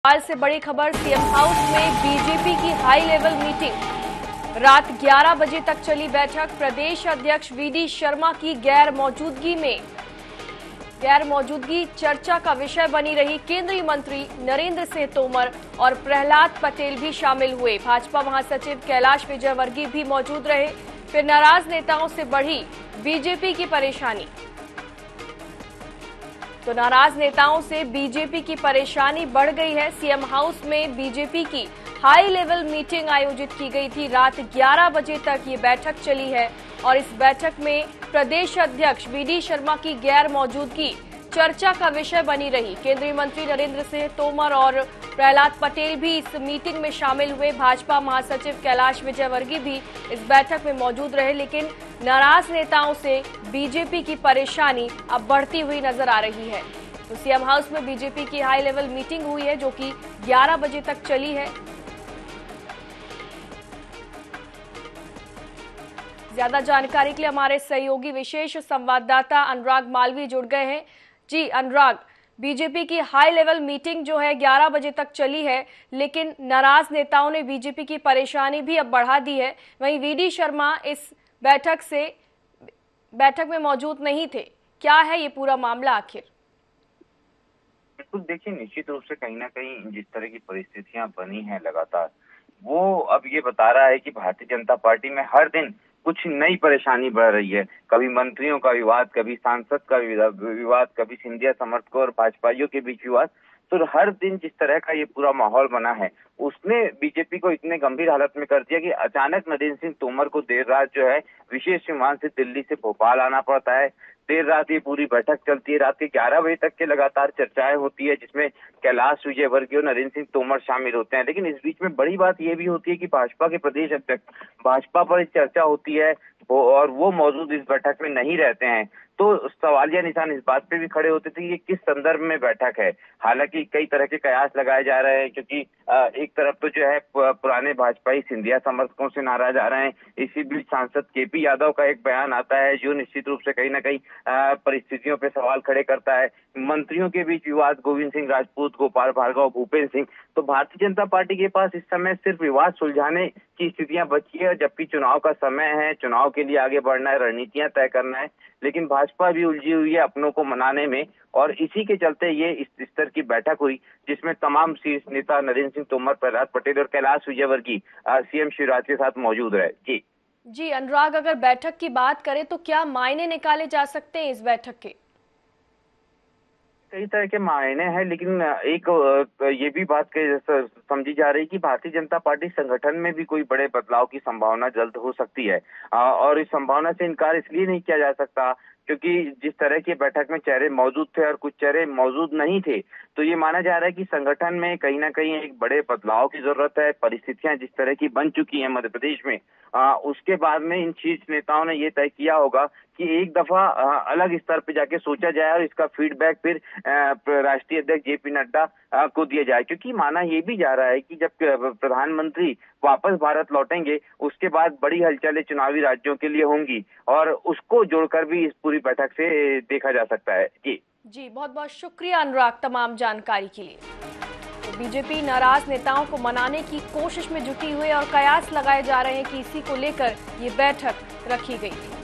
हाल से बड़ी खबर, सीएम हाउस में बीजेपी की हाई लेवल मीटिंग। रात 11 बजे तक चली बैठक। प्रदेश अध्यक्ष वीडी शर्मा की गैर मौजूदगी चर्चा का विषय बनी रही। केंद्रीय मंत्री नरेंद्र सिंह तोमर और प्रहलाद पटेल भी शामिल हुए। भाजपा महासचिव कैलाश विजयवर्गीय भी मौजूद रहे। फिर नाराज नेताओं से बढ़ी बीजेपी की परेशानी। तो नाराज नेताओं से बीजेपी की परेशानी बढ़ गई है। सीएम हाउस में बीजेपी की हाई लेवल मीटिंग आयोजित की गई थी। रात 11 बजे तक ये बैठक चली है और इस बैठक में प्रदेश अध्यक्ष वीडी शर्मा की गैर मौजूदगी चर्चा का विषय बनी रही। केंद्रीय मंत्री नरेंद्र सिंह तोमर और प्रहलाद पटेल भी इस मीटिंग में शामिल हुए। भाजपा महासचिव कैलाश विजयवर्गीय भी इस बैठक में मौजूद रहे, लेकिन नाराज नेताओं से बीजेपी की परेशानी अब बढ़ती हुई नजर आ रही है। तो सीएम हाउस में बीजेपी की हाई लेवल मीटिंग हुई है जो कि 11 बजे तक चली है। ज्यादा जानकारी के लिए हमारे सहयोगी विशेष संवाददाता अनुराग मालवी जुड़ गए हैं। जी अनुराग, बीजेपी की हाई लेवल मीटिंग जो है 11 बजे तक चली है, लेकिन नाराज नेताओं ने बीजेपी की परेशानी भी अब बढ़ा दी है। वहीं वीडी शर्मा इस बैठक में मौजूद नहीं थे। क्या है ये पूरा मामला आखिर? बिल्कुल, देखिए, निश्चित रूप से कहीं ना कहीं जिस तरह की परिस्थितियां बनी हैं लगातार, वो अब ये बता रहा है कि भारतीय जनता पार्टी में हर दिन कुछ नई परेशानी बढ़ रही है। कभी मंत्रियों का विवाद, कभी सांसद का विवाद, कभी सिंधिया समर्थकों और भाजपाइयों के बीच विवाद। तो हर दिन जिस तरह का ये पूरा माहौल बना है, उसने बीजेपी को इतने गंभीर हालत में कर दिया कि अचानक नरेंद्र सिंह तोमर को देर रात जो है विशेष विमान से दिल्ली से भोपाल आना पड़ता है। देर रात ये पूरी बैठक चलती है। रात के 11 बजे तक के लगातार चर्चाएं होती है, जिसमें कैलाश विजयवर्गीय और नरेंद्र सिंह तोमर शामिल होते हैं। लेकिन इस बीच में बड़ी बात यह भी होती है कि भाजपा के प्रदेश अध्यक्ष, भाजपा पर चर्चा होती है और वो मौजूद इस बैठक में नहीं रहते हैं। तो सवालिया निशान इस बात पे भी खड़े होते थे कि ये किस संदर्भ में बैठक है। हालांकि कई तरह के कयास लगाए जा रहे हैं, क्योंकि एक तरफ तो जो है पुराने भाजपाई सिंधिया समर्थकों से नाराज आ रहे हैं। इसी बीच सांसद केपी यादव का एक बयान आता है जो निश्चित रूप से कहीं ना कहीं परिस्थितियों पे सवाल खड़े करता है। मंत्रियों के बीच विवाद, गोविंद सिंह राजपूत, गोपाल भार्गव, भूपेंद्र सिंह। तो भारतीय जनता पार्टी के पास इस समय सिर्फ विवाद सुलझाने की स्थितियां बची है, जबकि चुनाव का समय है, चुनाव के लिए आगे बढ़ना है, रणनीतियां तय करना है। लेकिन भाजपा भी उलझी हुई है अपनों को मनाने में, और इसी के चलते ये इस स्तर की बैठक हुई जिसमें तमाम शीर्ष नेता नरेंद्र सिंह तोमर, प्रहलाद पटेल और कैलाश विजयवर्गीय सीएम शिवराज के साथ मौजूद रहे। जी अनुराग, अगर बैठक की बात करें तो क्या मायने निकाले जा सकते हैं इस बैठक के? कई तरह के मायने हैं, लेकिन एक ये भी बात समझी जा रही है कि भारतीय जनता पार्टी संगठन में भी कोई बड़े बदलाव की संभावना जल्द हो सकती है। और इस संभावना से इनकार इसलिए नहीं किया जा सकता क्योंकि जिस तरह की बैठक में चेहरे मौजूद थे और कुछ चेहरे मौजूद नहीं थे, तो ये माना जा रहा है कि संगठन में कहीं ना कहीं एक बड़े बदलाव की जरूरत है। परिस्थितियां जिस तरह की बन चुकी हैं मध्य प्रदेश में, उसके बाद में इन शीर्ष नेताओं ने ये तय किया होगा कि एक दफा अलग स्तर पे जाके सोचा जाए और इसका फीडबैक फिर राष्ट्रीय अध्यक्ष जेपी नड्डा को दिया जाए। क्योंकि माना ये भी जा रहा है कि जब प्रधानमंत्री वापस भारत लौटेंगे, उसके बाद बड़ी हलचलें चुनावी राज्यों के लिए होंगी और उसको जोड़कर भी इस पूरी बैठक से देखा जा सकता है। जी बहुत बहुत शुक्रिया अनुराग तमाम जानकारी के लिए। तो बीजेपी नाराज नेताओं को मनाने की कोशिश में जुटी हुई और कयास लगाए जा रहे हैं कि इसी को लेकर ये बैठक रखी गई थी।